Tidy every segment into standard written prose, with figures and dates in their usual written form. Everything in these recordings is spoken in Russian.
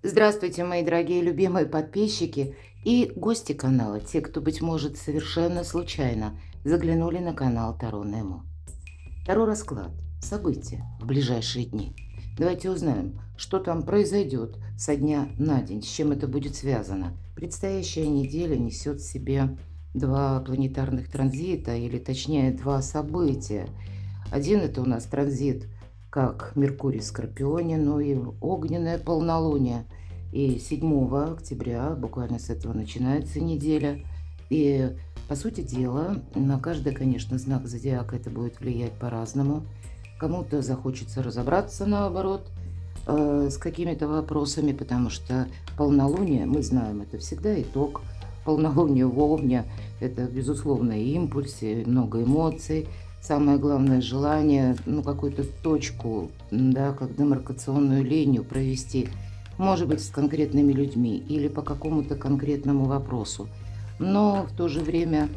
Здравствуйте, мои дорогие любимые подписчики и гости канала, те, кто, быть может, совершенно случайно заглянули на канал Таро Немо. Таро расклад. События в ближайшие дни. Давайте узнаем, что там произойдет со дня на день, с чем это будет связано. Предстоящая неделя несет в себе два планетарных транзита, или точнее два события. Один это у нас транзит как Меркурий в Скорпионе, ну и огненное полнолуние. И 7 октября, буквально с этого начинается неделя. И, по сути дела, на каждый, конечно, знак зодиака это будет влиять по-разному. Кому-то захочется разобраться, наоборот, с какими-то вопросами, потому что полнолуние, мы знаем, это всегда итог. Полнолуние в Овне – это, безусловно, импульс, и много эмоций. Самое главное желание, ну, какую-то точку, да, как демаркационную линию провести, может быть, с конкретными людьми или по какому-то конкретному вопросу. Но в то же время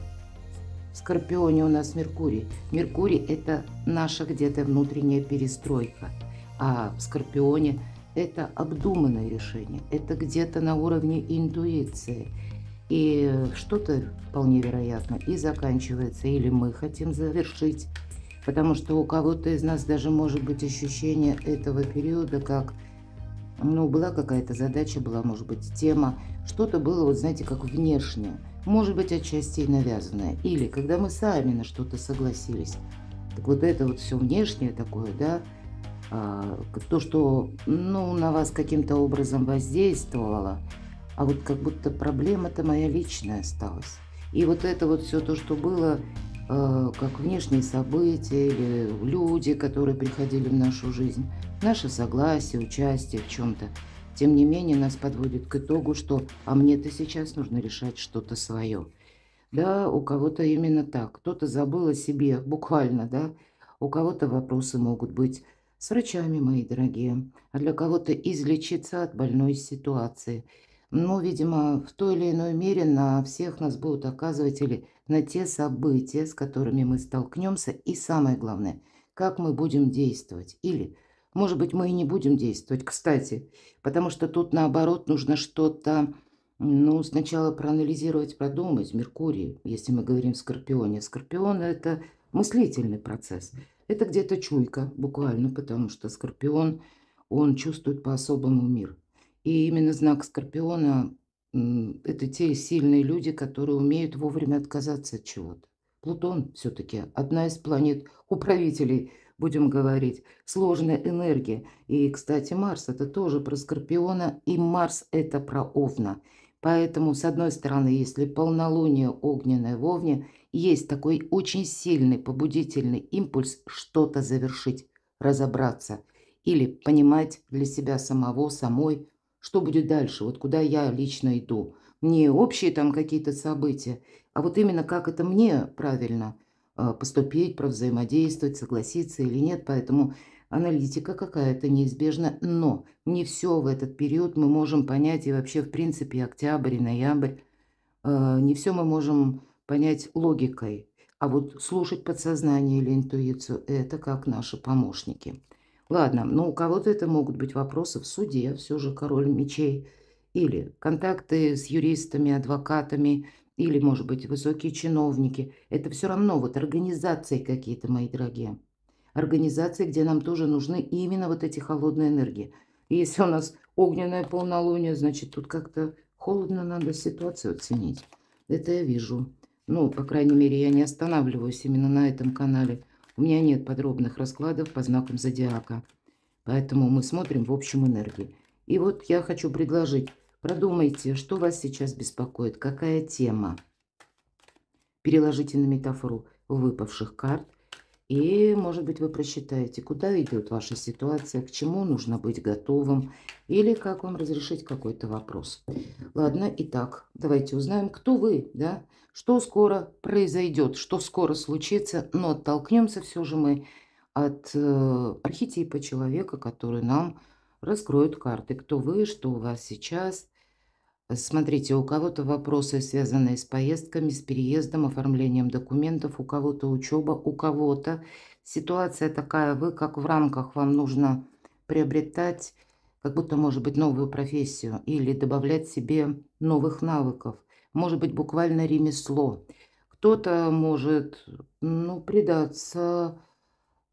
в Скорпионе у нас Меркурий. Меркурий – это наша где-то внутренняя перестройка, а в Скорпионе это обдуманное решение, это где-то на уровне интуиции. И что-то вполне вероятно и заканчивается, или мы хотим завершить, потому что у кого-то из нас даже может быть ощущение этого периода, как, ну, была какая-то задача, была, может быть, тема, что-то было, вот знаете, как внешнее, может быть, отчасти и навязанное, или когда мы сами на что-то согласились. Так вот это вот все внешнее такое, да, то, что, ну, на вас каким-то образом воздействовало, а вот как будто проблема-то моя личная осталась. И вот это вот все то, что было, как внешние события или люди, которые приходили в нашу жизнь, наше согласие, участие в чем-то, тем не менее нас подводит к итогу, что «а мне-то сейчас нужно решать что-то свое». Да, у кого-то именно так. Кто-то забыл о себе, буквально, да. У кого-то вопросы могут быть с врачами, мои дорогие, а для кого-то излечиться от больной ситуации. Но, видимо, в той или иной мере на всех нас будут оказывать или на те события, с которыми мы столкнемся, и самое главное, как мы будем действовать. Или, может быть, мы и не будем действовать, кстати, потому что тут, наоборот, нужно что-то, ну, сначала проанализировать, продумать. Меркурий, если мы говорим в Скорпионе. Скорпион – это мыслительный процесс. Это где-то чуйка, буквально, потому что Скорпион, он чувствует по-особому мир. И именно знак Скорпиона это те сильные люди, которые умеют вовремя отказаться от чего-то. Плутон все-таки одна из планет управителей, будем говорить, сложной энергии. И, кстати, Марс – это тоже про Скорпиона, и Марс – это про Овна. Поэтому, с одной стороны, если полнолуние огненное в Овне, есть такой очень сильный побудительный импульс что-то завершить, разобраться или понимать для себя самого, самой, что будет дальше, вот куда я лично иду. Не общие там какие-то события, а вот именно как это мне правильно поступить, провзаимодействовать, согласиться или нет. Поэтому аналитика какая-то неизбежна, но не все в этот период мы можем понять, и вообще, в принципе, октябрь и ноябрь, не все мы можем понять логикой, а вот слушать подсознание или интуицию – это как наши помощники. Ладно, но у кого-то это могут быть вопросы в суде, все же король мечей, или контакты с юристами, адвокатами, или, может быть, высокие чиновники. Это все равно вот организации какие-то, мои дорогие. Организации, где нам тоже нужны именно вот эти холодные энергии. И если у нас огненное полнолуние, значит, тут как-то холодно, надо ситуацию оценить. Это я вижу. Ну, по крайней мере, я не останавливаюсь именно на этом канале. У меня нет подробных раскладов по знакам зодиака. Поэтому мы смотрим в общем энергии. И вот я хочу предложить, продумайте, что вас сейчас беспокоит, какая тема. Переложите на метафору выпавших карт. И, может быть, вы просчитаете, куда идет ваша ситуация, к чему нужно быть готовым, или как вам разрешить какой-то вопрос. Ладно, итак, давайте узнаем, кто вы, да, что скоро произойдет, что скоро случится, но оттолкнемся все же мы от архетипа человека, который нам раскроет карты. Кто вы, что у вас сейчас. Смотрите, у кого-то вопросы, связанные с поездками, с переездом, оформлением документов, у кого-то учеба, у кого-то ситуация такая, вы как в рамках, вам нужно приобретать как будто, может быть, новую профессию или добавлять себе новых навыков, может быть, буквально ремесло. Кто-то может, ну, предаться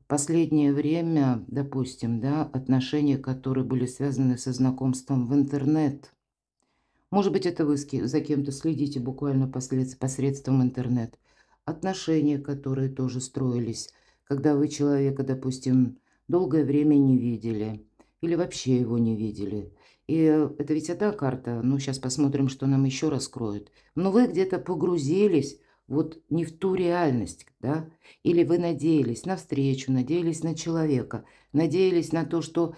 последнее время, допустим, да, отношения, которые были связаны со знакомством в интернет. Может быть, это вы за кем-то следите буквально посредством интернет. Отношения, которые тоже строились, когда вы человека, допустим, долгое время не видели или вообще его не видели. И это ведь одна карта, ну сейчас посмотрим, что нам еще раскроют. Но вы где-то погрузились вот не в ту реальность, да? Или вы надеялись на встречу, надеялись на человека, надеялись на то, что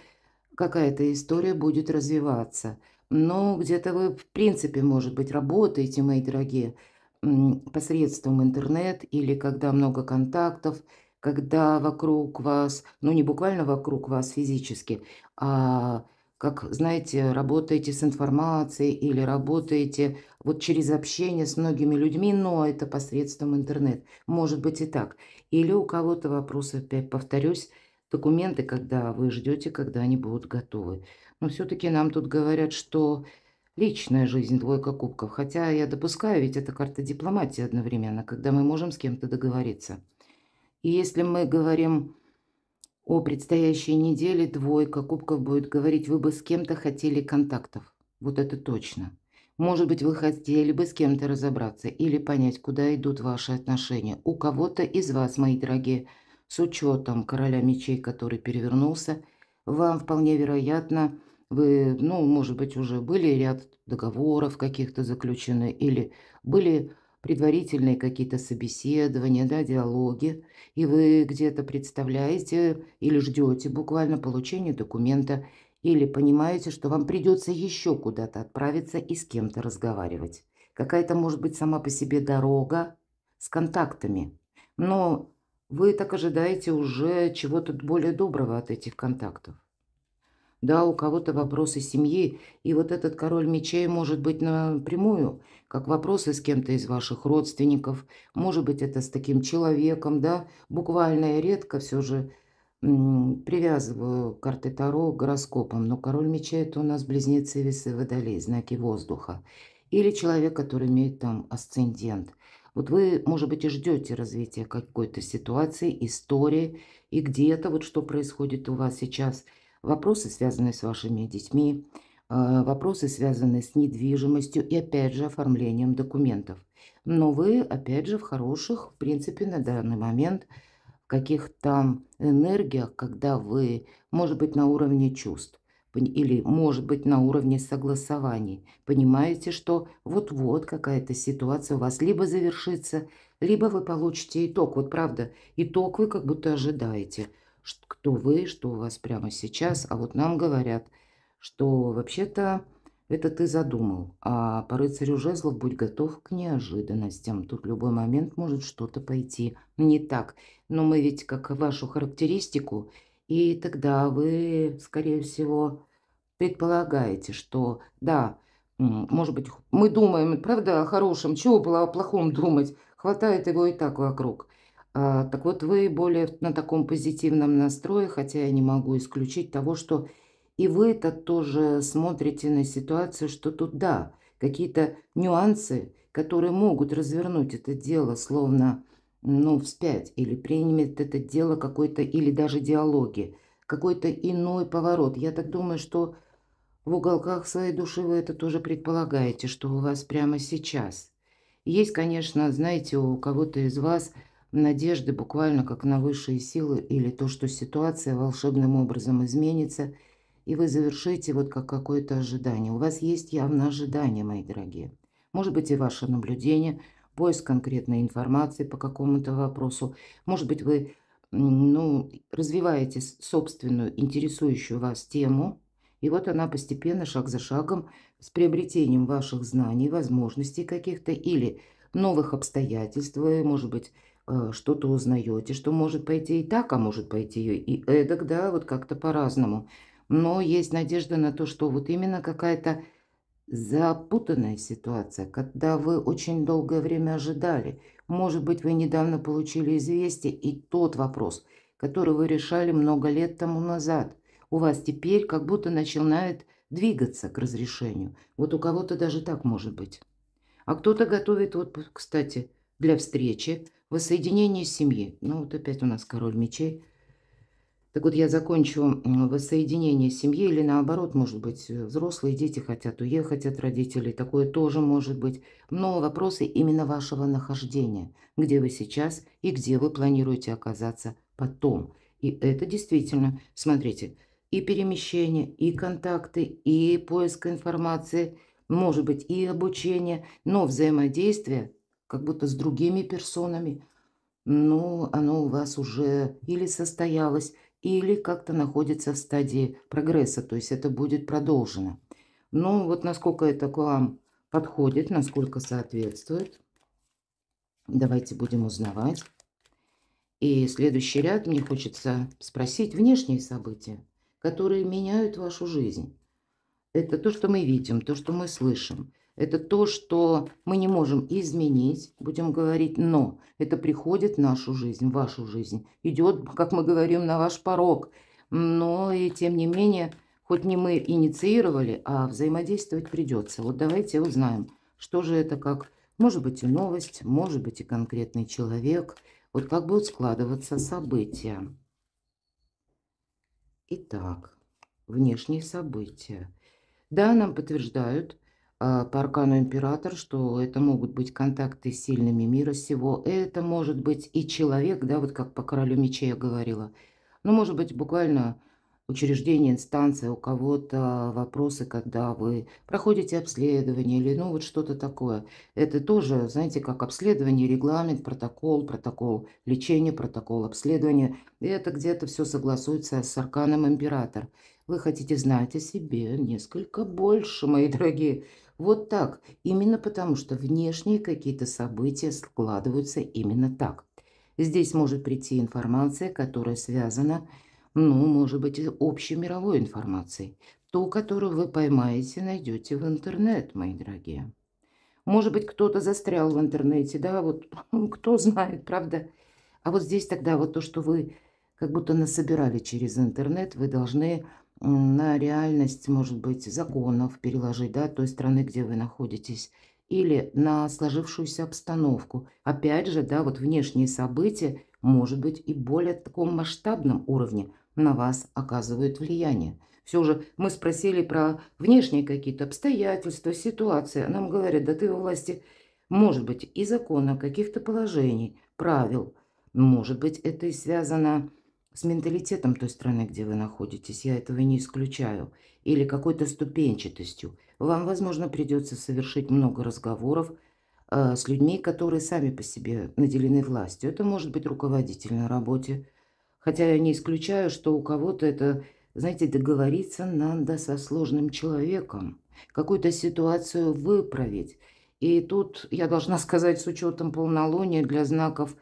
какая-то история будет развиваться. Но где-то вы, в принципе, может быть, работаете, мои дорогие, посредством интернет или когда много контактов, когда вокруг вас, ну не буквально вокруг вас физически, а как, знаете, работаете с информацией или работаете вот через общение с многими людьми, но это посредством интернет. Может быть и так. Или у кого-то вопросы, опять повторюсь, документы, когда вы ждете, когда они будут готовы. Но все-таки нам тут говорят, что личная жизнь, двойка кубков. Хотя я допускаю, ведь это карта дипломатии одновременно, когда мы можем с кем-то договориться. И если мы говорим о предстоящей неделе, двойка кубков будет говорить, вы бы с кем-то хотели контактов. Вот это точно. Может быть, вы хотели бы с кем-то разобраться или понять, куда идут ваши отношения. У кого-то из вас, мои дорогие, с учетом короля мечей, который перевернулся, вам вполне вероятно, вы, ну, может быть, уже были ряд договоров каких-то заключены или были предварительные какие-то собеседования, да, диалоги, и вы где-то представляете или ждете буквально получения документа, или понимаете, что вам придется еще куда-то отправиться и с кем-то разговаривать. Какая-то, может быть, сама по себе дорога с контактами. Но вы так ожидаете уже чего-то более доброго от этих контактов. Да, у кого-то вопросы семьи, и вот этот король мечей может быть напрямую, как вопросы с кем-то из ваших родственников, может быть, это с таким человеком, да, буквально и редко все же привязываю карты Таро к гороскопам, но король мечей это у нас близнецы, весы, водолей, знаки воздуха, или человек, который имеет там асцендент. Вот вы, может быть, и ждете развития какой-то ситуации, истории, и где-то вот что происходит у вас сейчас – вопросы, связанные с вашими детьми, вопросы, связанные с недвижимостью и, опять же, оформлением документов. Но вы, опять же, в хороших, в принципе, на данный момент, в каких-то энергиях, когда вы, может быть, на уровне чувств, или, может быть, на уровне согласований, понимаете, что вот-вот какая-то ситуация у вас либо завершится, либо вы получите итог. Вот правда, итог вы как будто ожидаете – кто вы, что у вас прямо сейчас. А вот нам говорят, что вообще-то это ты задумал. А по рыцарю жезлов будь готов к неожиданностям. Тут в любой момент может что-то пойти не так. Но мы ведь как вашу характеристику, и тогда вы, скорее всего, предполагаете, что да, может быть, мы думаем, правда, о хорошем, чего было о плохом думать? Хватает его и так вокруг. Так вот, вы более на таком позитивном настрое, хотя я не могу исключить того, что и вы-то тоже смотрите на ситуацию, что тут, да, какие-то нюансы, которые могут развернуть это дело словно, ну, вспять, или примет это дело какой-то, или даже диалоги, какой-то иной поворот. Я так думаю, что в уголках своей души вы это тоже предполагаете, что у вас прямо сейчас. Есть, конечно, знаете, у кого-то из вас надежды буквально как на высшие силы или то, что ситуация волшебным образом изменится, и вы завершите вот как какое-то ожидание. У вас есть явно ожидание, мои дорогие. Может быть, и ваше наблюдение, поиск конкретной информации по какому-то вопросу. Может быть, вы ну, развиваете собственную интересующую вас тему, и вот она постепенно, шаг за шагом, с приобретением ваших знаний, возможностей каких-то или новых обстоятельств, вы, может быть, что-то узнаете, что может пойти и так, а может пойти и эдак, да, вот как-то по-разному. Но есть надежда на то, что вот именно какая-то запутанная ситуация, когда вы очень долгое время ожидали. Может быть, вы недавно получили известие, и тот вопрос, который вы решали много лет тому назад, у вас теперь как будто начинает двигаться к разрешению. Вот у кого-то даже так может быть. А кто-то готовит, вот, кстати, для встречи, воссоединение семьи. Ну, вот опять у нас король мечей. Так вот, я закончу воссоединение семьи или наоборот, может быть, взрослые дети хотят уехать от родителей. Такое тоже может быть. Но вопросы именно вашего нахождения. Где вы сейчас и где вы планируете оказаться потом. И это действительно, смотрите, и перемещение, и контакты, и поиск информации, может быть, и обучение, но взаимодействие как будто с другими персонами, ну, оно у вас уже или состоялось, или как-то находится в стадии прогресса, то есть это будет продолжено. Ну, вот насколько это к вам подходит, насколько соответствует, давайте будем узнавать. И следующий ряд мне хочется спросить: внешние события, которые меняют вашу жизнь. Это то, что мы видим, то, что мы слышим. Это то, что мы не можем изменить, будем говорить, но это приходит в нашу жизнь, в вашу жизнь. Идет, как мы говорим, на ваш порог. Но и тем не менее, хоть не мы инициировали, а взаимодействовать придется. Вот давайте узнаем, что же это как. Может быть и новость, может быть и конкретный человек. Вот как будут складываться события. Итак, внешние события. Да, нам подтверждают по аркану император, что это могут быть контакты с сильными мира сего. Это может быть и человек, да, вот как по королю мечей я говорила. Ну, может быть, буквально учреждение, инстанция, у кого-то вопросы, когда вы проходите обследование или, ну, вот что-то такое. Это тоже, знаете, как обследование, регламент, протокол лечения, протокол обследования. И это где-то все согласуется с арканом император. Вы хотите знать о себе несколько больше, мои дорогие. Вот так. Именно потому, что внешние какие-то события складываются именно так. Здесь может прийти информация, которая связана, ну, может быть, и общей мировой информацией. Ту, которую вы поймаете, найдете в интернет, мои дорогие. Может быть, кто-то застрял в интернете, да, вот кто знает, правда? А вот здесь тогда вот то, что вы как будто насобирали через интернет, вы должны на реальность, может быть, законов переложить, да, той страны, где вы находитесь, или на сложившуюся обстановку. Опять же, да, вот внешние события, может быть, и более таком масштабном уровне на вас оказывают влияние. Все же мы спросили про внешние какие-то обстоятельства, ситуации. А нам говорят, да ты во власти, может быть, и закона, каких-то положений, правил. Может быть, это и связано с менталитетом той страны, где вы находитесь. Я этого не исключаю. Или какой-то ступенчатостью. Вам, возможно, придется совершить много разговоров с людьми, которые сами по себе наделены властью. Это может быть руководитель на работе. Хотя я не исключаю, что у кого-то это, знаете, договориться надо со сложным человеком, какую-то ситуацию выправить. И тут я должна сказать, с учетом полнолуния для знаков,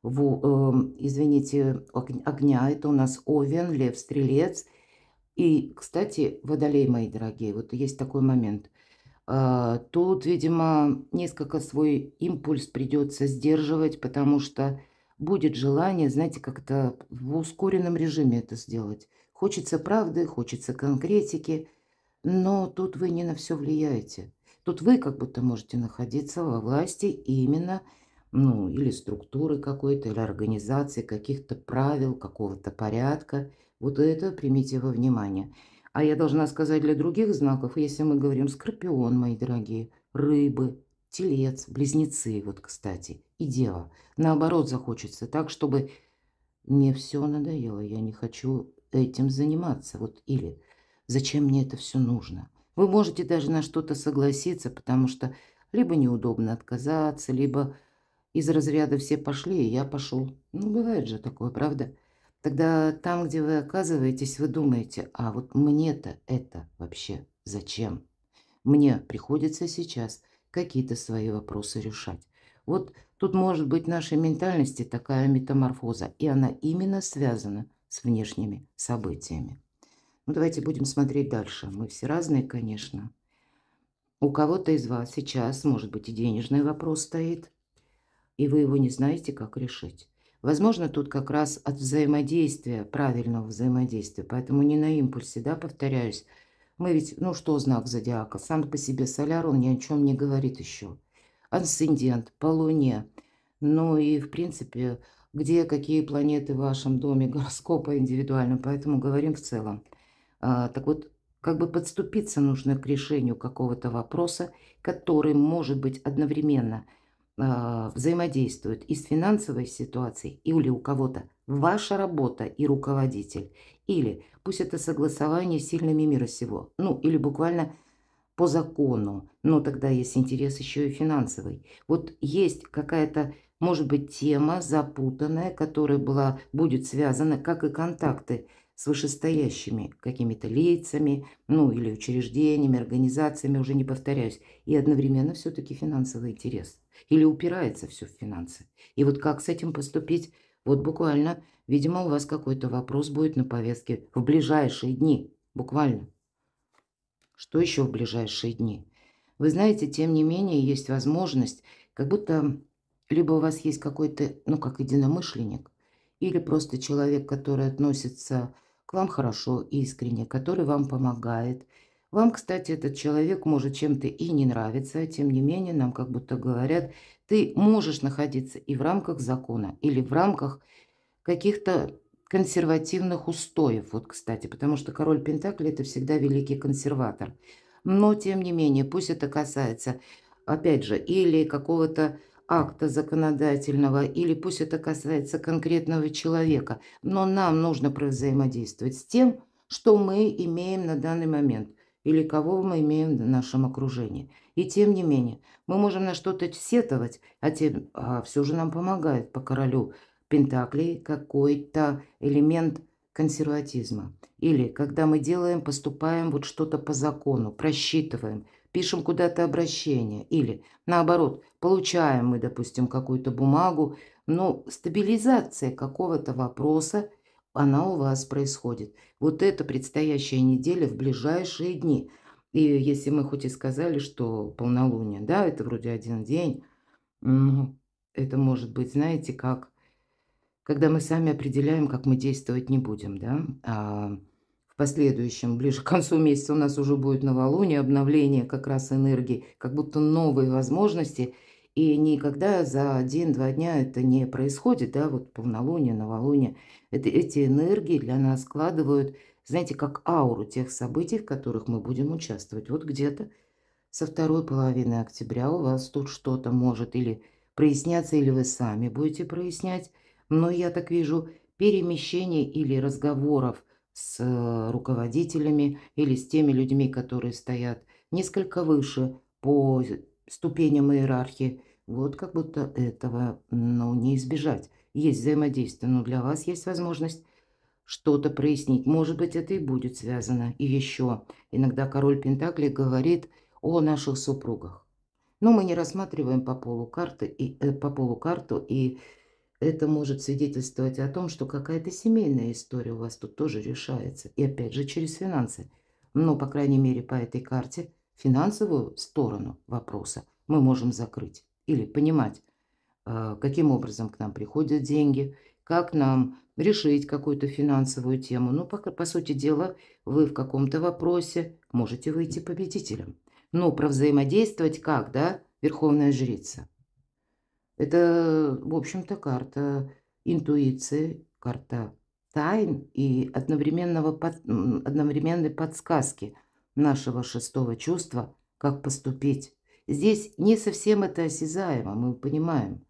извините, огня, это у нас Овен, Лев, Стрелец. И, кстати, Водолей, мои дорогие, вот есть такой момент. Тут, видимо, несколько свой импульс придется сдерживать, потому что будет желание, знаете, как-то в ускоренном режиме это сделать. Хочется правды, хочется конкретики, но тут вы не на все влияете. Тут вы как будто можете находиться во власти именно, ну, или структуры какой-то, или организации, каких-то правил, какого-то порядка. Вот это примите во внимание. А я должна сказать для других знаков, если мы говорим скорпион, мои дорогие, рыбы, телец, близнецы, вот, кстати, и дева. Наоборот, захочется так, чтобы мне все надоело, я не хочу этим заниматься. Вот, или зачем мне это все нужно? Вы можете даже на что-то согласиться, потому что либо неудобно отказаться, либо из разряда «все пошли, и я пошел». Ну, бывает же такое, правда? Тогда там, где вы оказываетесь, вы думаете: а вот мне-то это вообще зачем? Мне приходится сейчас какие-то свои вопросы решать. Вот тут может быть в нашей ментальности такая метаморфоза, и она именно связана с внешними событиями. Ну, давайте будем смотреть дальше. Мы все разные, конечно. У кого-то из вас сейчас, может быть, и денежный вопрос стоит, и вы его не знаете, как решить. Возможно, тут как раз от взаимодействия, правильного взаимодействия. Поэтому не на импульсе, да, повторяюсь. Мы ведь, ну что знак зодиака? Сам по себе соляр, он ни о чем не говорит еще. Асцендент по Луне. Ну и, в принципе, где какие планеты в вашем доме гороскопа индивидуально. Поэтому говорим в целом. Так вот, как бы подступиться нужно к решению какого-то вопроса, который может быть одновременно взаимодействует и с финансовой ситуацией, или у кого-то ваша работа и руководитель, или пусть это согласование с сильными мира сего, ну, или буквально по закону, но тогда есть интерес еще и финансовый. Вот есть какая-то, может быть, тема запутанная, которая будет связана, как и контакты с вышестоящими какими-то лицами, ну или учреждениями, организациями, уже не повторяюсь, и одновременно все-таки финансовый интерес. Или упирается все в финансы. И вот как с этим поступить? Вот буквально, видимо, у вас какой-то вопрос будет на повестке в ближайшие дни, буквально. Что еще в ближайшие дни? Вы знаете, тем не менее, есть возможность, как будто либо у вас есть какой-то, ну, как единомышленник, или просто человек, который относится к вам хорошо, искренне, который вам помогает. Вам, кстати, этот человек может чем-то и не нравиться, а тем не менее, нам как будто говорят, ты можешь находиться и в рамках закона, или в рамках каких-то консервативных устоев. Вот, кстати, потому что король Пентаклей – это всегда великий консерватор. Но, тем не менее, пусть это касается, опять же, или какого-то акта законодательного, или пусть это касается конкретного человека, но нам нужно взаимодействовать с тем, что мы имеем на данный момент, или кого мы имеем в нашем окружении. И тем не менее, мы можем на что-то сетовать, а все же нам помогает по королю Пентаклей какой-то элемент консерватизма. Или когда мы поступаем вот что-то по закону, просчитываем, пишем куда-то обращение. Или наоборот, получаем мы, допустим, какую-то бумагу, но стабилизация какого-то вопроса, она у вас происходит. Вот это предстоящая неделя в ближайшие дни. И если мы хоть и сказали, что полнолуние, да, это вроде один день, ну, это может быть, знаете, как когда мы сами определяем, как мы действовать не будем, да, в последующем, ближе к концу месяца у нас уже будет новолуние, обновление как раз энергии, как будто новые возможности, и никогда за один-два дня это не происходит, да, вот полнолуние, новолуние. Эти энергии для нас складывают, знаете, как ауру тех событий, в которых мы будем участвовать. Вот где-то со второй половины октября у вас тут что-то может или проясняться, или вы сами будете прояснять. Но я так вижу перемещение или разговоров с руководителями или с теми людьми, которые стоят несколько выше по ступеням иерархии. Вот как будто этого, ну, не избежать. Есть взаимодействие, но для вас есть возможность что-то прояснить. Может быть, это и будет связано. И еще иногда король Пентаклей говорит о наших супругах. Но мы не рассматриваем по полу карту, и это может свидетельствовать о том, что какая-то семейная история у вас тут тоже решается. И опять же через финансы. Но, по крайней мере, по этой карте финансовую сторону вопроса мы можем закрыть. Или понимать, каким образом к нам приходят деньги, как нам решить какую-то финансовую тему. Ну, по сути дела, вы в каком-то вопросе можете выйти победителем. Но про взаимодействовать как, да, Верховная Жрица? Это, в общем-то, карта интуиции, карта тайн и одновременной подсказки нашего шестого чувства, как поступить. Здесь не совсем это осязаемо, мы понимаем.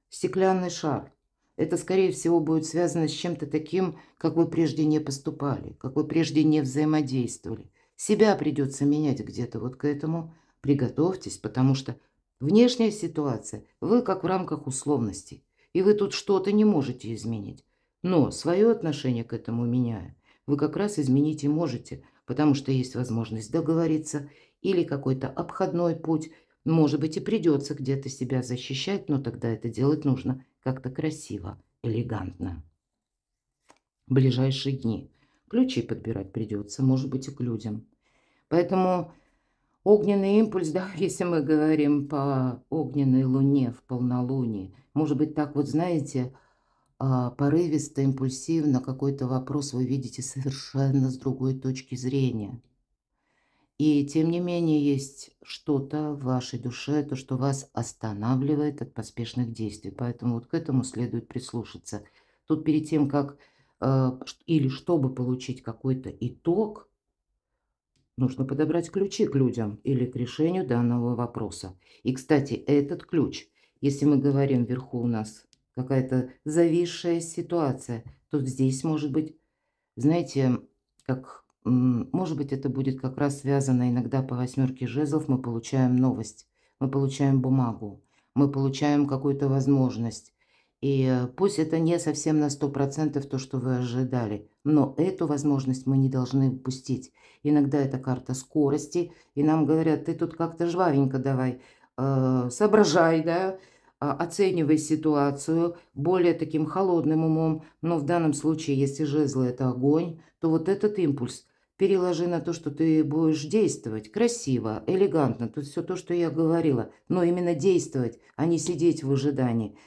Стеклянный шар. Это, скорее всего, будет связано с чем-то таким, как вы прежде не поступали, как вы прежде не взаимодействовали. Себя придется менять где-то вот к этому. Приготовьтесь, потому что внешняя ситуация, вы как в рамках условностей, и вы тут что-то не можете изменить. Но свое отношение к этому меняя, вы как раз изменить и можете, потому что есть возможность договориться или какой-то обходной путь. Может быть, и придется где-то себя защищать, но тогда это делать нужно как-то красиво, элегантно. В ближайшие дни ключи подбирать придется, может быть, и к людям. Поэтому огненный импульс, да, если мы говорим по огненной луне в полнолунии, может быть, так вот, знаете, порывисто, импульсивно какой-то вопрос вы видите совершенно с другой точки зрения. И тем не менее есть что-то в вашей душе, то, что вас останавливает от поспешных действий. Поэтому вот к этому следует прислушаться. Тут перед тем, как или чтобы получить какой-то итог, нужно подобрать ключи к людям или к решению данного вопроса. И, кстати, этот ключ, если мы говорим вверху у нас какая-то зависшая ситуация, то здесь может быть, знаете, как, может быть, это будет как раз связано иногда по восьмерке жезлов. Мы получаем новость, мы получаем бумагу, мы получаем какую-то возможность. И пусть это не совсем на 100% то, что вы ожидали, но эту возможность мы не должны упустить. Иногда это карта скорости, и нам говорят, ты тут как-то жвавенько давай, соображай, да, оценивай ситуацию более таким холодным умом. Но в данном случае, если жезлы – это огонь, то вот этот импульс переложи на то, что ты будешь действовать красиво, элегантно. Тут все то, что я говорила, но именно действовать, а не сидеть в ожидании.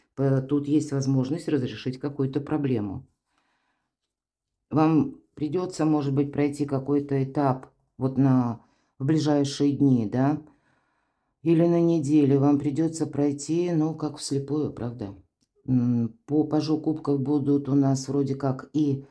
Тут есть возможность разрешить какую-то проблему. Вам придется, может быть, пройти какой-то этап вот в ближайшие дни, да, или на неделе вам придется пройти, ну, как вслепую, правда. По пажу кубков будут у нас вроде как и,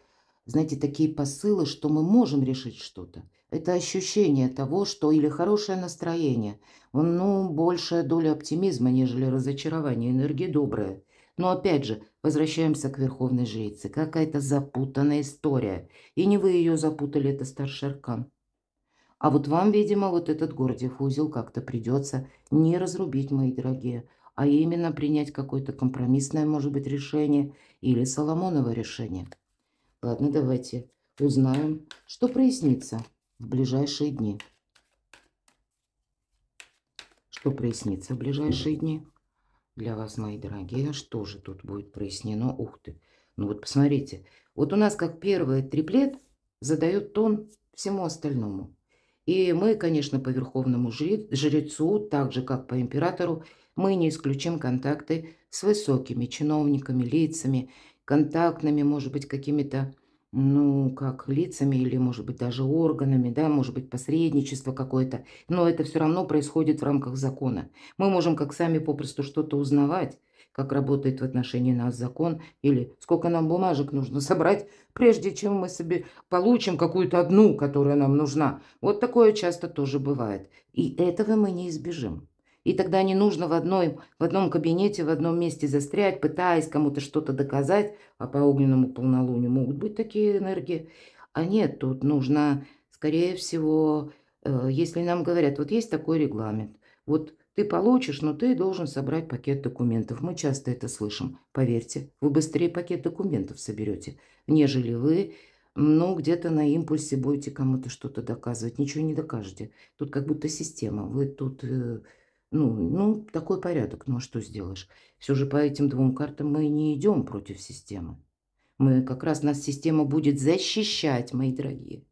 знаете, такие посылы, что мы можем решить что-то. Это ощущение того, что или хорошее настроение, ну, большая доля оптимизма, нежели разочарования, энергия добрая. Но опять же, возвращаемся к Верховной Жрице. Какая-то запутанная история. И не вы ее запутали, это старший аркан. А вот вам, видимо, вот этот Гордиев узел как-то придется не разрубить, мои дорогие, а именно принять какое-то компромиссное, может быть, решение или Соломоново решение. Ладно, давайте узнаем, что прояснится в ближайшие дни. Что прояснится в ближайшие дни для вас, мои дорогие? Что же тут будет прояснено? Ух ты! Ну вот посмотрите. Вот у нас как первый триплет задает тон всему остальному. И мы, конечно, по верховному жрецу, так же, как по императору, мы не исключим контакты с высокими чиновниками, лицами, контактными, может быть, какими-то, ну, как лицами или, может быть, даже органами, да, может быть, посредничество какое-то. Но это все равно происходит в рамках закона. Мы можем как сами попросту что-то узнавать, как работает в отношении нас закон, или сколько нам бумажек нужно собрать, прежде чем мы себе получим какую-то одну, которая нам нужна. Вот такое часто тоже бывает. И этого мы не избежим. И тогда не нужно в одном кабинете, в одном месте застрять, пытаясь кому-то что-то доказать, а по огненному полнолунию могут быть такие энергии. А нет, тут нужно, скорее всего, если нам говорят, вот есть такой регламент, вот ты получишь, но ты должен собрать пакет документов. Мы часто это слышим. Поверьте, вы быстрее пакет документов соберете, нежели вы, ну, где-то на импульсе будете кому-то что-то доказывать. Ничего не докажете. Тут как будто система. Вы тут, ну, такой порядок. Ну, а что сделаешь? Все же по этим двум картам мы не идем против системы. Мы как раз, нас система будет защищать, мои дорогие.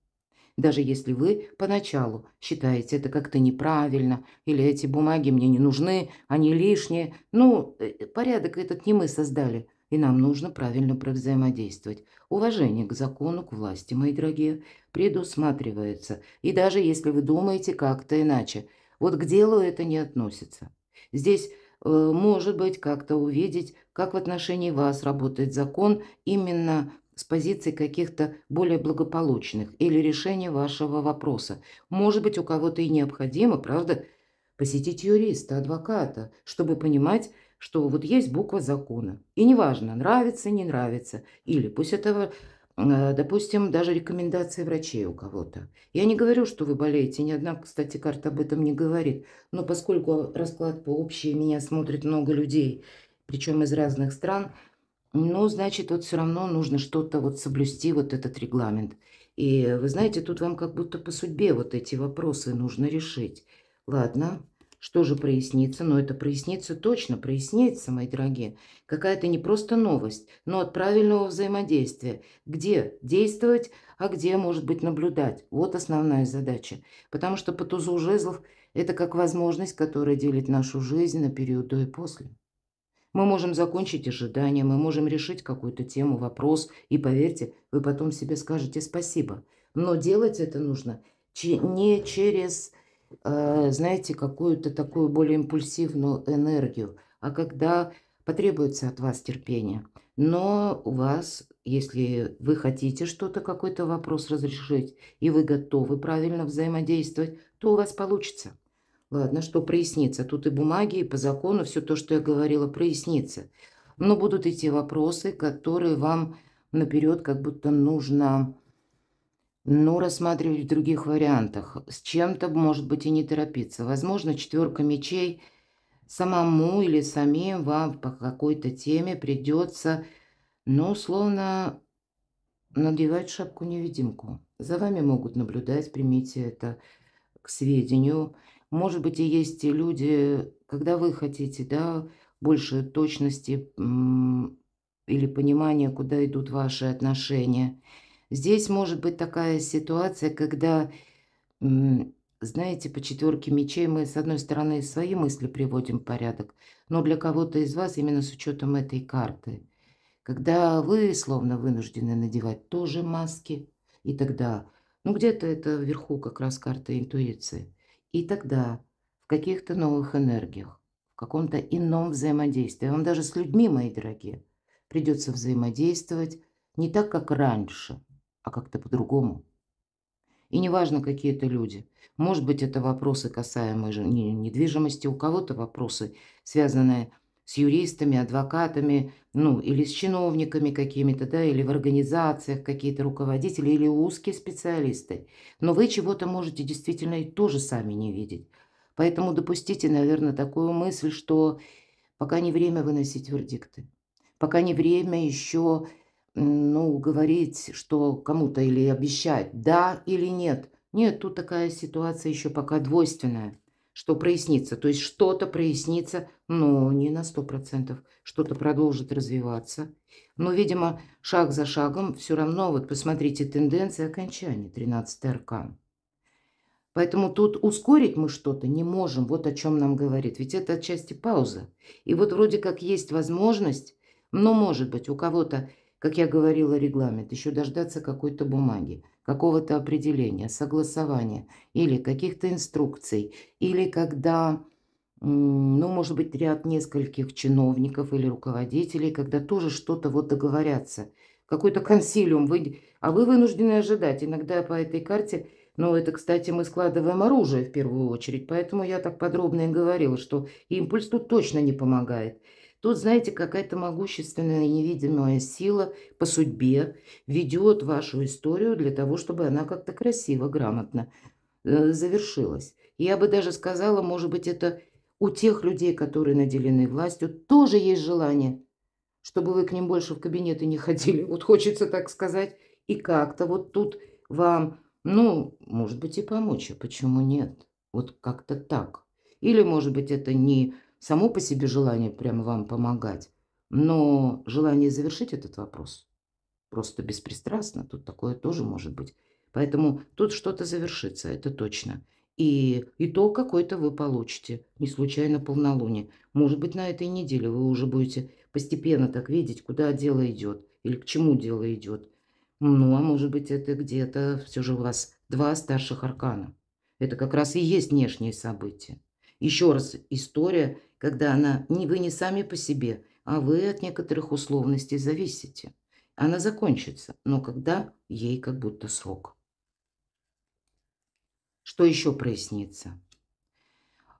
Даже если вы поначалу считаете это как-то неправильно, или эти бумаги мне не нужны, они лишние. Ну, порядок этот не мы создали, и нам нужно правильно взаимодействовать. Уважение к закону, к власти, мои дорогие, предусматривается. И даже если вы думаете как-то иначе, вот к делу это не относится. Здесь может быть как-то увидеть, как в отношении вас работает закон именно с позиции каких-то более благополучных или решения вашего вопроса. Может быть, у кого-то и необходимо, правда, посетить юриста, адвоката, чтобы понимать, что вот есть буква закона. И неважно, нравится, не нравится. Или пусть это, допустим, даже рекомендации врачей у кого-то. Я не говорю, что вы болеете. Ни одна, кстати, карта об этом не говорит. Но поскольку расклад по общей, меня смотрит много людей, причем из разных стран, ну, значит, вот все равно нужно что-то вот соблюсти, вот этот регламент. И вы знаете, тут вам как будто по судьбе вот эти вопросы нужно решить. Ладно, что же прояснится? Но это прояснится точно, прояснится, мои дорогие. Какая-то не просто новость, но от правильного взаимодействия. Где действовать, а где, может быть, наблюдать. Вот основная задача. Потому что по тузу жезлов это как возможность, которая делит нашу жизнь на период до и после. Мы можем закончить ожидание, мы можем решить какую-то тему, вопрос, и поверьте, вы потом себе скажете спасибо. Но делать это нужно не через, знаете, какую-то такую более импульсивную энергию, а когда потребуется от вас терпение. Но у вас, если вы хотите что-то, какой-то вопрос разрешить, и вы готовы правильно взаимодействовать, то у вас получится. Ладно, что прояснится. Тут и бумаги, и по закону все то, что я говорила, прояснится. Но будут идти вопросы, которые вам наперед как будто нужно, ну, рассматривать в других вариантах. С чем-то, может быть, и не торопиться. Возможно, четверка мечей самому или самим вам по какой-то теме придется, ну, словно надевать шапку-невидимку. За вами могут наблюдать, примите это к сведению. Может быть, и есть и люди, когда вы хотите, да, больше точности или понимания, куда идут ваши отношения. Здесь может быть такая ситуация, когда, знаете, по четверке мечей мы, с одной стороны, свои мысли приводим в порядок, но для кого-то из вас именно с учетом этой карты, когда вы словно вынуждены надевать тоже маски, и тогда, ну где-то это вверху как раз карта интуиции, и тогда в каких-то новых энергиях, в каком-то ином взаимодействии, вам даже с людьми, мои дорогие, придется взаимодействовать не так, как раньше, а как-то по-другому. И неважно, какие это люди. Может быть, это вопросы, касаемые же недвижимости, у кого-то вопросы, связанные с юристами, адвокатами, ну, или с чиновниками какими-то, да, или в организациях какие-то руководители, или узкие специалисты. Но вы чего-то можете действительно и тоже сами не видеть. Поэтому допустите, наверное, такую мысль, что пока не время выносить вердикты, пока не время еще, ну, говорить, что кому-то или обещать, да или нет. Нет, тут такая ситуация еще пока двойственная, что прояснится. То есть что-то прояснится, но не на 100%. Что-то продолжит развиваться. Но, видимо, шаг за шагом все равно, вот посмотрите, тенденция окончания, 13-й аркан. Поэтому тут ускорить мы что-то не можем, вот о чем нам говорит. Ведь это отчасти пауза. И вот вроде как есть возможность, но может быть у кого-то, как я говорила, регламент, еще дождаться какой-то бумаги, какого-то определения, согласования или каких-то инструкций, или когда, ну, может быть, ряд нескольких чиновников или руководителей, когда тоже что-то вот договорятся, какой-то консилиум, а вы вынуждены ожидать. Иногда по этой карте, ну, это, кстати, мы складываем оружие в первую очередь, поэтому я так подробно и говорила, что импульс тут точно не помогает. Тут, знаете, какая-то могущественная невидимая сила по судьбе ведет вашу историю для того, чтобы она как-то красиво, грамотно завершилась. Я бы даже сказала, может быть, это у тех людей, которые наделены властью, тоже есть желание, чтобы вы к ним больше в кабинеты не ходили. Вот хочется так сказать. И как-то вот тут вам, ну, может быть, и помочь, а почему нет? Вот как-то так. Или, может быть, это не само по себе желание прямо вам помогать, но желание завершить этот вопрос. Просто беспристрастно. Тут такое тоже может быть. Поэтому тут что-то завершится, это точно. И итог какой-то вы получите. Не случайно полнолуние. Может быть, на этой неделе вы уже будете постепенно так видеть, куда дело идет. Или к чему дело идет. Ну, а может быть, это где-то все же у вас два старших аркана. Это как раз и есть внешние события. Еще раз, история, когда она не вы не сами по себе, а вы от некоторых условностей зависите. Она закончится, но когда ей как будто срок. Что еще прояснится?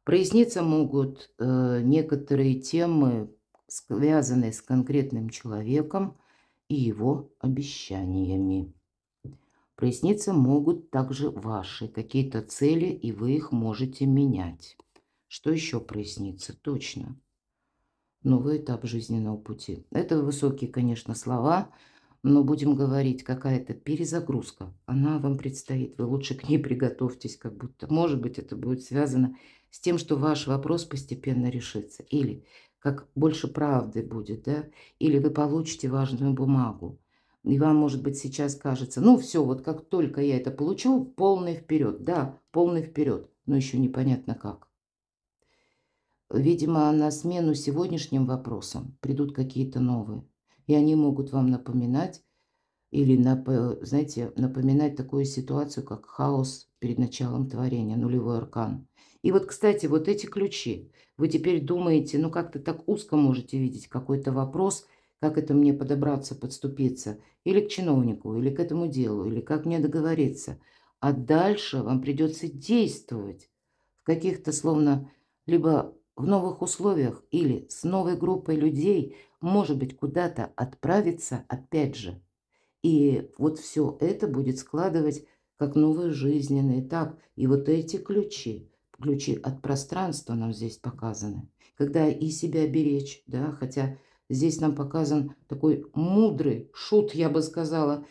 Проясниться могут некоторые темы, связанные с конкретным человеком и его обещаниями. Проясниться могут также ваши какие-то цели, и вы их можете менять. Что еще прояснится? Точно. Новый этап жизненного пути. Это высокие, конечно, слова, но будем говорить, какая-то перезагрузка. Она вам предстоит. Вы лучше к ней приготовьтесь, как будто. Может быть, это будет связано с тем, что ваш вопрос постепенно решится. Или как больше правды будет, да? Или вы получите важную бумагу. И вам, может быть, сейчас кажется, ну все, вот как только я это получу, полный вперед. Да, полный вперед, но еще непонятно как. Видимо, на смену сегодняшним вопросам придут какие-то новые. И они могут вам напоминать или, знаете, напоминать такую ситуацию, как хаос перед началом творения, нулевой аркан. И вот, кстати, вот эти ключи. Вы теперь думаете, ну как-то так узко можете видеть какой-то вопрос, как это мне подобраться, подступиться, или к чиновнику, или к этому делу, или как мне договориться. А дальше вам придется действовать в каких-то словно либо в новых условиях, или с новой группой людей, может быть, куда-то отправиться опять же. И вот все это будет складывать как новый жизненный этап. И вот эти ключи, ключи от пространства нам здесь показаны. Когда и себя беречь, да, хотя здесь нам показан такой мудрый шут, я бы сказала.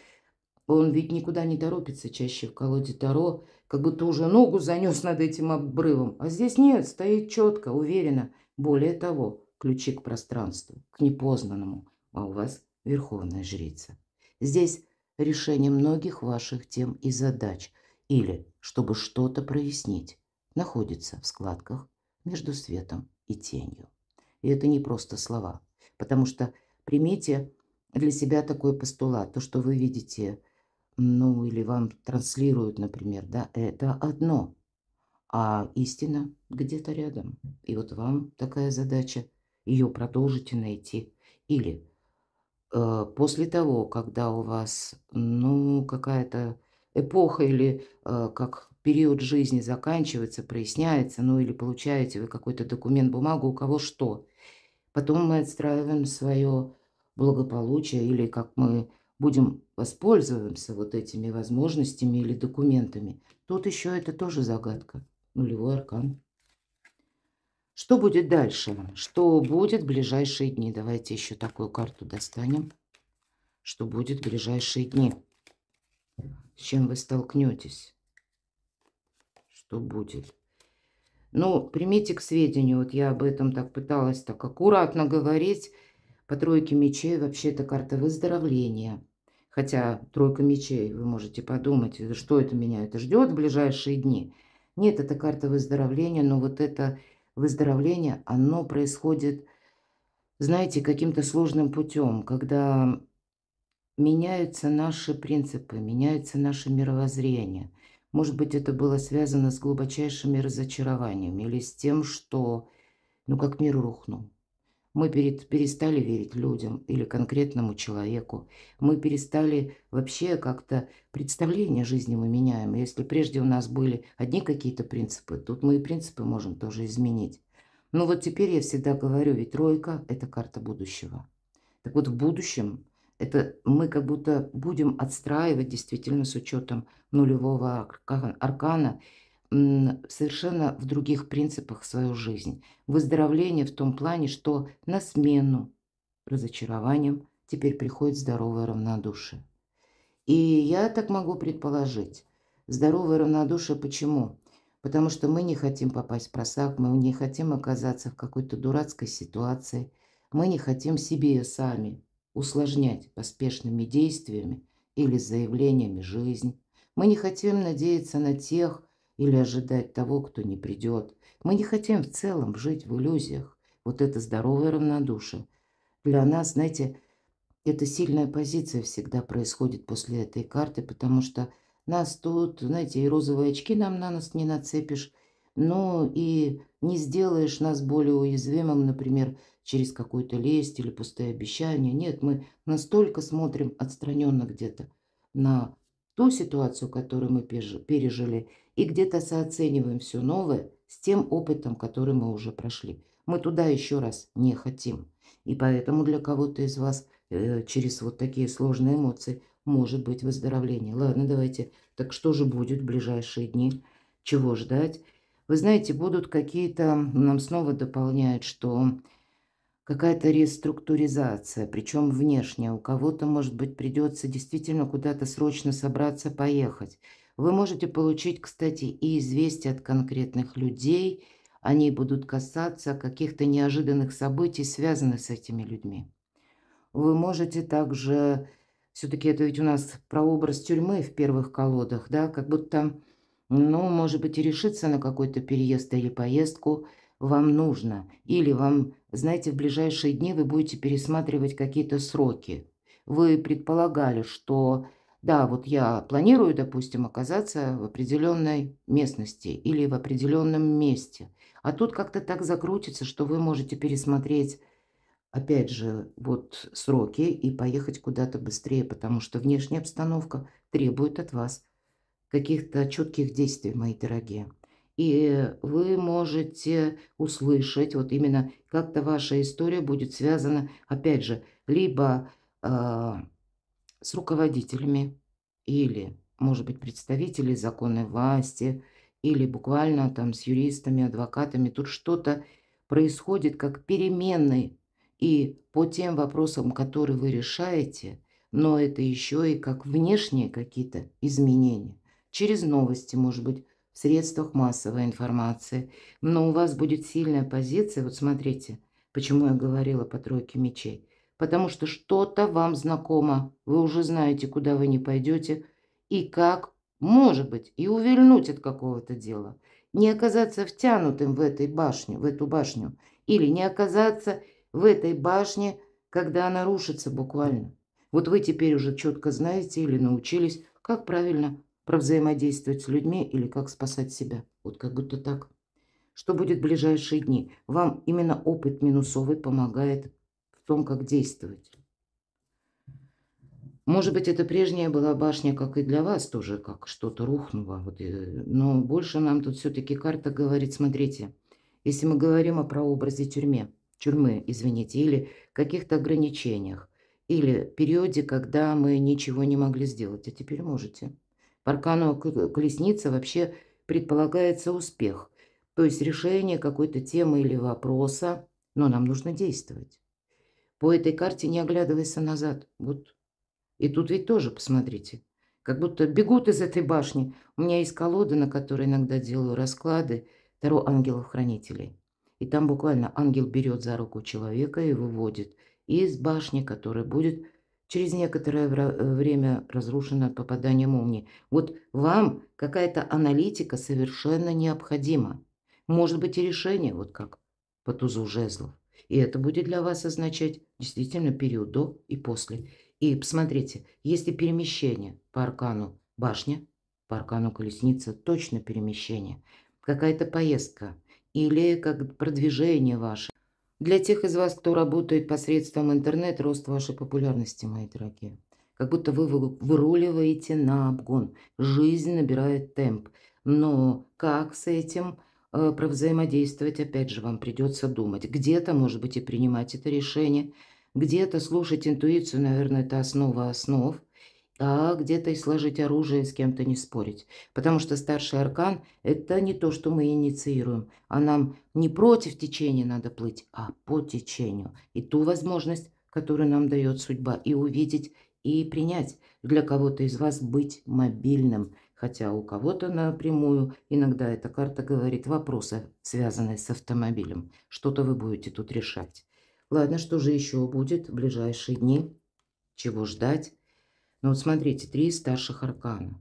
Он ведь никуда не торопится чаще в колоде Таро, как будто уже ногу занес над этим обрывом. А здесь нет, стоит четко, уверенно. Более того, ключи к пространству, к непознанному. А у вас верховная жрица. Здесь решение многих ваших тем и задач, или, чтобы что-то прояснить, находится в складках между светом и тенью. И это не просто слова, потому что примите для себя такой постулат, то, что вы видите, ну, или вам транслируют, например, да, это одно, а истина где-то рядом. И вот вам такая задача, ее продолжите найти. Или после того, когда у вас, ну, какая-то эпоха или как период жизни заканчивается, проясняется, ну, или получаете вы какой-то документ, бумагу, у кого что. Потом мы отстраиваем свое благополучие или как мы будем воспользоваться вот этими возможностями или документами. Тут еще это тоже загадка. Нулевой аркан. Что будет дальше? Что будет в ближайшие дни? Давайте еще такую карту достанем. Что будет в ближайшие дни? С чем вы столкнетесь? Что будет? Ну, примите к сведению, вот я об этом так пыталась так аккуратно говорить. По тройке мечей вообще это карта выздоровления. Хотя тройка мечей, вы можете подумать, что это меня это ждет в ближайшие дни. Нет, это карта выздоровления, но вот это выздоровление, оно происходит, знаете, каким-то сложным путем, когда меняются наши принципы, меняется наше мировоззрение. Может быть, это было связано с глубочайшими разочарованиями или с тем, что, ну, как мир рухнул. Мы перестали верить людям или конкретному человеку. Мы перестали вообще как-то представление о жизни мы меняем. Если прежде у нас были одни какие-то принципы, тут мы и принципы можем тоже изменить. Но вот теперь я всегда говорю, ведь тройка – это карта будущего. Так вот в будущем это мы как будто будем отстраивать действительно с учетом нулевого аркана совершенно в других принципах свою жизнь. Выздоровление в том плане, что на смену разочарованиям теперь приходит здоровое равнодушие. И я так могу предположить. Здоровое равнодушие почему? Потому что мы не хотим попасть в просак, мы не хотим оказаться в какой-то дурацкой ситуации, мы не хотим себе сами усложнять поспешными действиями или заявлениями жизнь. Мы не хотим надеяться на тех или ожидать того, кто не придет. Мы не хотим в целом жить в иллюзиях. Вот это здоровое равнодушие. Для нас, знаете, эта сильная позиция всегда происходит после этой карты, потому что нас тут, знаете, и розовые очки нам на нос не нацепишь, но и не сделаешь нас более уязвимым, например, через какую-то лесть или пустые обещания. Нет, мы настолько смотрим отстраненно где-то на ту ситуацию, которую мы пережили, и где-то сооцениваем все новое с тем опытом, который мы уже прошли. Мы туда еще раз не хотим. И поэтому для кого-то из вас через вот такие сложные эмоции может быть выздоровление. Ладно, давайте. Так что же будет в ближайшие дни? Чего ждать? Вы знаете, будут какие-то, нам снова дополняют, что какая-то реструктуризация, причем внешняя. У кого-то, может быть, придется действительно куда-то срочно собраться, поехать. Вы можете получить, кстати, и известия от конкретных людей. Они будут касаться каких-то неожиданных событий, связанных с этими людьми. Вы можете также, все-таки это ведь у нас прообраз тюрьмы в первых колодах, да, как будто, ну, может быть, и решиться на какой-то переезд или поездку, вам нужно. Или вам, знаете, в ближайшие дни вы будете пересматривать какие-то сроки. Вы предполагали, что да, вот я планирую, допустим, оказаться в определенной местности или в определенном месте. А тут как-то так закрутится, что вы можете пересмотреть, опять же, вот сроки и поехать куда-то быстрее, потому что внешняя обстановка требует от вас каких-то четких действий, мои дорогие. И вы можете услышать, вот именно как-то ваша история будет связана, опять же, либо с руководителями или, может быть, представителей законной власти, или буквально там с юристами, адвокатами. Тут что-то происходит как переменные и по тем вопросам, которые вы решаете, но это еще и как внешние какие-то изменения. Через новости, может быть, в средствах массовой информации. Но у вас будет сильная позиция. Вот смотрите, почему я говорила по тройке мечей. Потому что что-то вам знакомо, вы уже знаете, куда вы не пойдете и как, может быть, и увильнуть от какого-то дела. Не оказаться втянутым в этой башню, в эту башню. Или не оказаться в этой башне, когда она рушится буквально. Вот вы теперь уже четко знаете или научились, как правильно провзаимодействовать с людьми или как спасать себя. Вот как будто так. Что будет в ближайшие дни? Вам именно опыт минусовый помогает в том, как действовать. Может быть, это прежняя была башня, как и для вас тоже, как что-то рухнуло. Вот, но больше нам тут все-таки карта говорит, смотрите, если мы говорим о прообразе тюрьмы, извините, или каких-то ограничениях, или периоде, когда мы ничего не могли сделать, а теперь можете. По аркану колесница вообще предполагается успех, то есть решение какой-то темы или вопроса, но нам нужно действовать. По этой карте не оглядывайся назад. Вот. И тут ведь тоже, посмотрите, как будто бегут из этой башни. У меня есть колода, на которой иногда делаю расклады Таро ангелов-хранителей. И там буквально ангел берет за руку человека и выводит из башни, которая будет через некоторое время разрушена попаданием молнии. Вот вам какая-то аналитика совершенно необходима. Может быть и решение, вот как по тузу жезлов. И это будет для вас означать действительно период до и после. И посмотрите, если перемещение по аркану башня, по аркану колесница, точно перемещение, какая-то поездка или как продвижение ваше. Для тех из вас, кто работает посредством интернета, рост вашей популярности, мои дорогие. Как будто вы выруливаете на обгон. Жизнь набирает темп. Но как с этим провзаимодействовать, опять же, вам придется думать. Где-то, может быть, и принимать это решение, где-то слушать интуицию, наверное, это основа основ, а где-то и сложить оружие, с кем-то не спорить. Потому что старший аркан– это не то, что мы инициируем, а нам не против течения надо плыть, а по течению. И ту возможность, которую нам дает судьба, и увидеть, и принять. Для кого-то из вас быть мобильным. Хотя у кого-то напрямую иногда эта карта говорит вопросы, связанные с автомобилем. Что-то вы будете тут решать. Ладно, что же еще будет в ближайшие дни? Чего ждать? Ну вот смотрите, 3 старших аркана.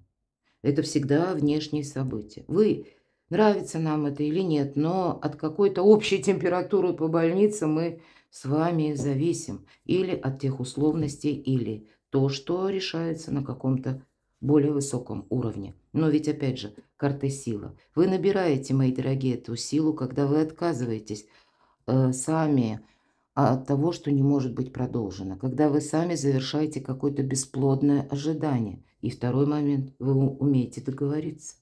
Это всегда внешние события. Вы, нравится нам это или нет, но от какой-то общей температуры по больнице мы с вами зависим. Или от тех условностей, или то, что решается на каком-то более высоком уровне. Но ведь опять же, карта сила. Вы набираете, мои дорогие, эту силу, когда вы отказываетесь сами от того, что не может быть продолжено. Когда вы сами завершаете какое-то бесплодное ожидание. И второй момент, вы умеете договориться.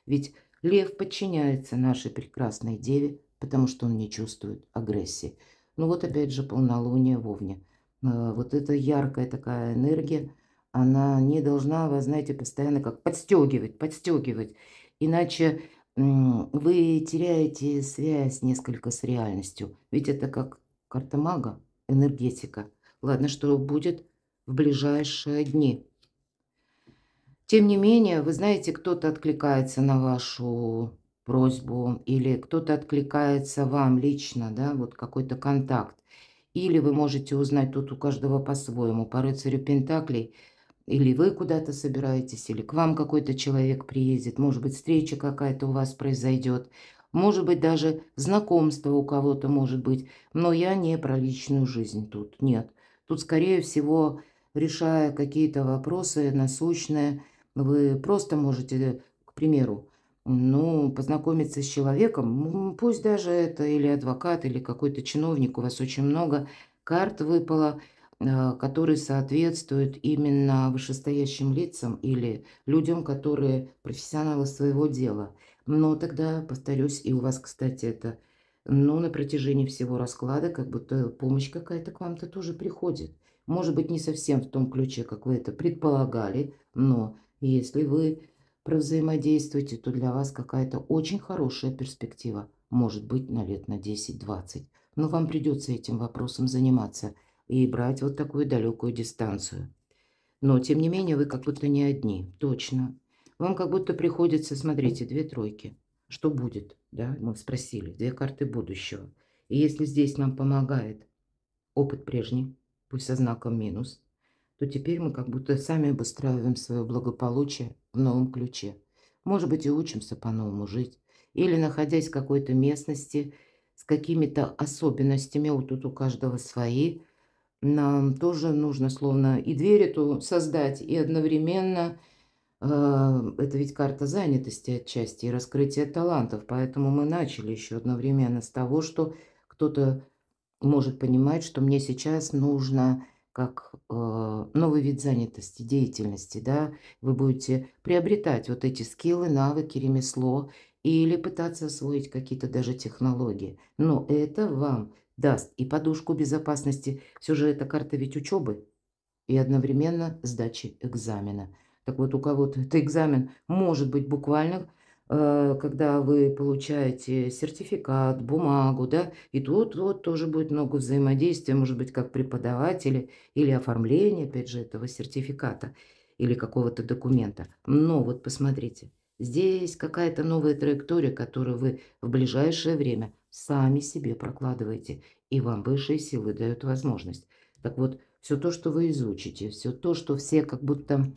Ведь лев подчиняется нашей прекрасной деве, потому что он не чувствует агрессии. Ну вот опять же полнолуние в Овне. Вот эта яркая такая энергия, она не должна вас, знаете, постоянно как подстегивать. Иначе вы теряете связь несколько с реальностью. Ведь это как карта мага, энергетика. Ладно, что будет в ближайшие дни. Тем не менее, вы знаете, кто-то откликается на вашу просьбу, или кто-то откликается вам лично, да, вот какой-то контакт. Или вы можете узнать тут у каждого по-своему. По рыцарю Пентаклей или вы куда-то собираетесь, или к вам какой-то человек приедет, может быть, встреча какая-то у вас произойдет. Может быть, даже знакомство у кого-то может быть. Но я не про личную жизнь тут. Нет. Тут, скорее всего, решая какие-то вопросы насущные, вы просто можете, к примеру, ну, познакомиться с человеком, пусть даже это или адвокат, или какой-то чиновник, у вас очень много карт выпало, которые соответствуют именно вышестоящим лицам или людям, которые профессионалы своего дела. Но тогда, повторюсь, и у вас, кстати, это, ну, на протяжении всего расклада, как будто помощь какая-то к вам-то тоже приходит. Может быть, не совсем в том ключе, как вы это предполагали, но если вы провзаимодействуете, то для вас какая-то очень хорошая перспектива, может быть, на лет на 10-20. Но вам придется этим вопросом заниматься и брать вот такую далекую дистанцию. Но, тем не менее, вы как будто не одни, точно. Вам как будто приходится, смотрите, 2 тройки. Что будет, да, мы спросили, 2 карты будущего. И если здесь нам помогает опыт прежний, пусть со знаком минус, то теперь мы как будто сами обустраиваем свое благополучие в новом ключе. Может быть, и учимся по-новому жить. Или, находясь в какой-то местности с какими-то особенностями, вот тут у каждого свои, нам тоже нужно словно и дверь эту создать, и одновременно, это ведь карта занятости отчасти и раскрытия талантов. Поэтому мы начали еще одновременно с того, что кто-то может понимать, что мне сейчас нужно как новый вид занятости, деятельности, да, вы будете приобретать вот эти скиллы, навыки, ремесло или пытаться освоить какие-то даже технологии. Но это вам даст и подушку безопасности. Все же эта карта ведь учебы и одновременно сдачи экзамена. Так вот, у кого-то это экзамен может быть буквально, когда вы получаете сертификат, бумагу, да, и тут вот тоже будет много взаимодействия, может быть, как преподаватели или оформление, опять же, этого сертификата или какого-то документа. Но вот посмотрите, здесь какая-то новая траектория, которую вы в ближайшее время сами себе прокладываете, и вам высшие силы дают возможность. Так вот, все то, что вы изучите, все то, что все как будто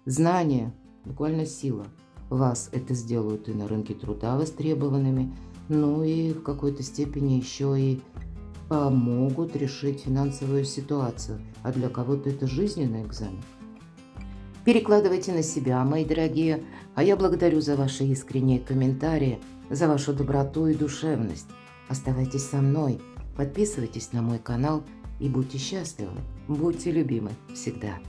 знания, буквально сила, вас это сделают и на рынке труда востребованными, ну и в какой-то степени еще и помогут решить финансовую ситуацию. А для кого-то это жизненный экзамен. Перекладывайте на себя, мои дорогие. А я благодарю за ваши искренние комментарии, за вашу доброту и душевность. Оставайтесь со мной, подписывайтесь на мой канал и будьте счастливы, будьте любимы всегда.